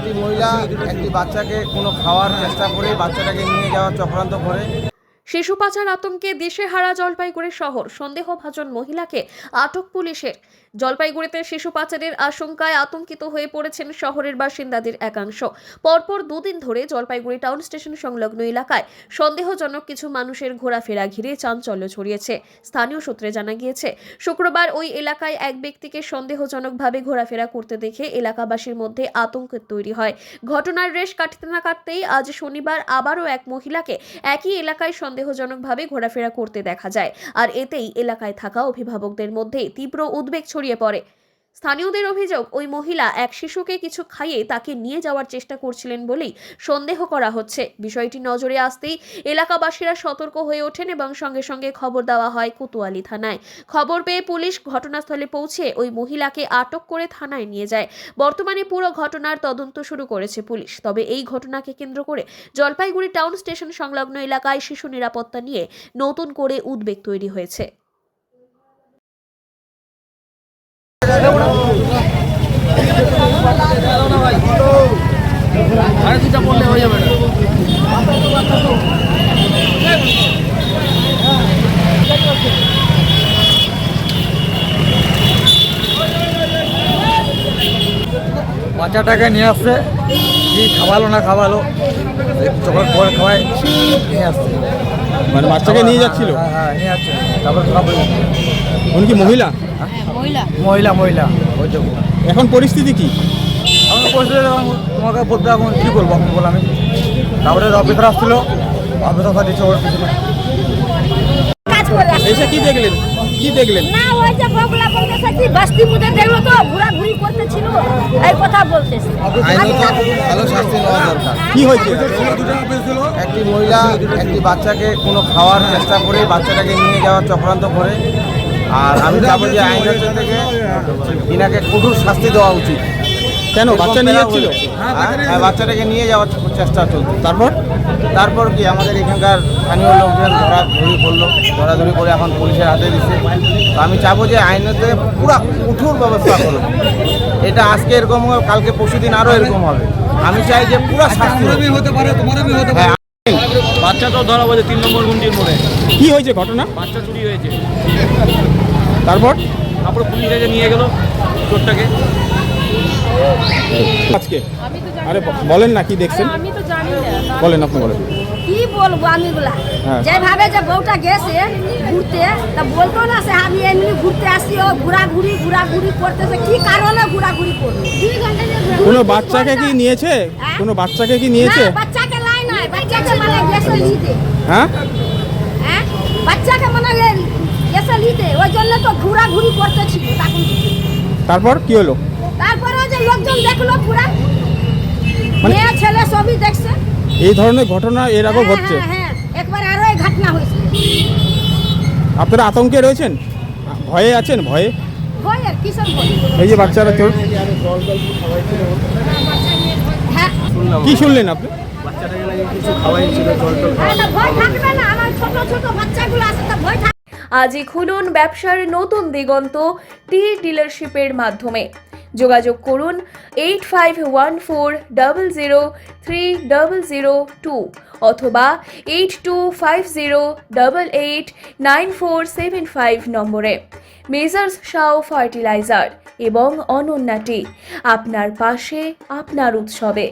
একটি মহিলা একটি বাচ্চাকে কোনো খাওয়ার চেষ্টা করে বাচ্চাটাকে নিয়ে যাওয়ার চক্রান্ত করে। শিশু পাচার আতঙ্কে দিশেহারা জলপাইগুড়ি শহর, সন্দেহভাজন মহিলাকে আটক পুলিশের। জলপাইগুড়িতে শিশু পাচারের আশঙ্কায় আতঙ্কিত হয়ে পড়েছেন শহরের বাসিন্দাদের একাংশ। পরপর দুদিন ধরে জলপাইগুড়ি টাউন স্টেশন সংলগ্ন এলাকায় সন্দেহজনক কিছু মানুষের ঘোরাফেরা ঘিরে চাঞ্চল্য ছড়িয়েছে। স্থানীয় সূত্রে জানা গিয়েছে, শুক্রবার ওই এলাকায় এক ব্যক্তিকে সন্দেহজনকভাবে ঘোরাফেরা করতে দেখে এলাকাবাসীর মধ্যে আতঙ্ক তৈরি হয়। ঘটনার রেশ কাটতে না কাটতেই আজ শনিবার আবারও এক মহিলাকে একই এলাকায় সন্দেহজনকভাবে ঘোরাফেরা করতে দেখা যায়। আর এতেই এলাকায় থাকা অভিভাবকদের মধ্যে তীব্র উদ্বেগ ছড়িয়ে পড়ে। স্থানীয়দের অভিযোগ, ওই মহিলা এক শিশুকে কিছু খাইয়ে তাকে নিয়ে যাওয়ার চেষ্টা করছিলেন বলেই সন্দেহ করা হচ্ছে। বিষয়টি নজরে আসতেই এলাকাবাসীরা সতর্ক হয়ে ওঠেন এবং সঙ্গে সঙ্গে খবর দেওয়া হয় কোতোয়ালি থানায়। খবর পেয়ে পুলিশ ঘটনাস্থলে পৌঁছে ওই মহিলাকে আটক করে থানায় নিয়ে যায়। বর্তমানে পুরো ঘটনার তদন্ত শুরু করেছে পুলিশ। তবে এই ঘটনাকে কেন্দ্র করে জলপাইগুড়ি টাউন স্টেশন সংলগ্ন এলাকায় শিশু নিরাপত্তা নিয়ে নতুন করে উদ্বেগ তৈরি হয়েছে। বাচ্চাটাকে নিয়ে আসছে, কি খাওয়ালো না খাওয়ালো, চকলেট করে খাওয়ায় নিয়ে আসছে। মানে বাচ্চাকে নিয়ে যাচ্ছিল? হ্যাঁ হ্যাঁ, নিয়ে যাচ্ছে। তারপর ধরা পড়ে গেছে। উনি কি মহিলা? মহিলা মহিলা ওই তো। এখন পরিস্থিতি কি? আমি বলছি তোমাকে বলতে এখন কী করবো এখন বলে আমি। তারপরে অফিসার আসছিল, অফিসার দিচ্ছে ওর পিছনে। এসে কি দেখলেন? কি দেখলেন? না ওই যে বগলা বলতেছে কি বস্তি মুদে দেখলো তো ঘোরাঘুরি করতেছিল, এই কথা বলতেছে। ভালো শাস্তি নেওয়া দরকার। কি হয়েছে? একটি মহিলা একটি বাচ্চাকে কোনো খাওয়ার চেষ্টা করে বাচ্চাটাকে নিয়ে যাওয়ার চক্রান্ত করে। আর আমি চাবো যে আইনের থেকে ইনাকে কঠোর শাস্তি দেওয়া উচিত। কেন বাচ্চা নিয়ে যাচ্ছিল? হ্যাঁ, বাচ্চাটাকে নিয়ে যাওয়ার চেষ্টা চলছে। তারপর কি আমাদের এখানকার স্থানীয় লোকজন ধরাধরি করলো, ধরাধরি করে এখন পুলিশের হাতে দিচ্ছে। তো আমি চাবো যে আইনেতে পুরো কঠোর ব্যবস্থা করো। এটা আজকে এরকম হবে, কালকে পরশুদিন আরও এরকম হবে। আমি চাই যে পুরো শাস্তি হতে পারে। হ্যাঁ, বাচ্চা তো ধরা হয়েছে 3 নম্বর গুন্ডির মোড়ে। কি হয়েছে ঘটনা? বাচ্চা চুরি হয়েছে। তারপর পুলিশ এসে নিয়ে গেল চোরটাকে। আজকে আরে বলেন না কি দেখছেন? আমি তো জানি না, বলেন, আপনি বলেন। কি বলবো আমিগুলা। হ্যাঁ। যেভাবে যে বউটা গেছে ঘুরতে, তা বলতো না সে আমি এমনি ঘুরতে আসি, ও ঘোরাঘুরি করতেছে। কি কারণে ঘোরাঘুরি করবে? 2 ঘন্টা যে ঘোরাঘুরি কোনো বাচ্চাকে কি নিয়েছে? হ্যাঁ? কোনো বাচ্চাকে কি নিয়েছে? না, বাচ্চাকে লাই নাই, বাচ্চাকে মানে গেছে নিতে। হ্যাঁ, হ্যাঁ, বাচ্চাকে মানে গেছে নিতে, ওই জন্য তো ঘোরাঘুরি করতেছিল তখন। তারপর কি হলো? তারপরে যে লোকজন দেখলো পুরা, মানে- মেয়ে ছেলে সবই দেখছে। এই ধরনের ঘটনা এর আগেও হ্যাঁ, ঘটছে? হ্যাঁ, একবার আরো এই ঘটনা হয়েছে। আপনারা আতঙ্কে রয়েছেন? ভয়ে আছেন? ভয়ে? ভয় আর কিসের ভয়? এই যে বাচ্চারা চোর, হ্যাঁ, কি শুনলেন আপনি? আরে না, ভয় থাকবে না, আমার ছোট ছোট বাচ্চাগুলো আছে, তো ভয় থাকবে। আজই খুলুন ব্যবসার নতুন দিগন্ত টি ডিলারশিপের মাধ্যমে। যোগাযোগ করুন 8514003002 অথবা 8250889475 নম্বরে। মেজার্স শাও ফার্টিলাইজার এবং অনন্যা টি, আপনার পাশে আপনার উৎসবে।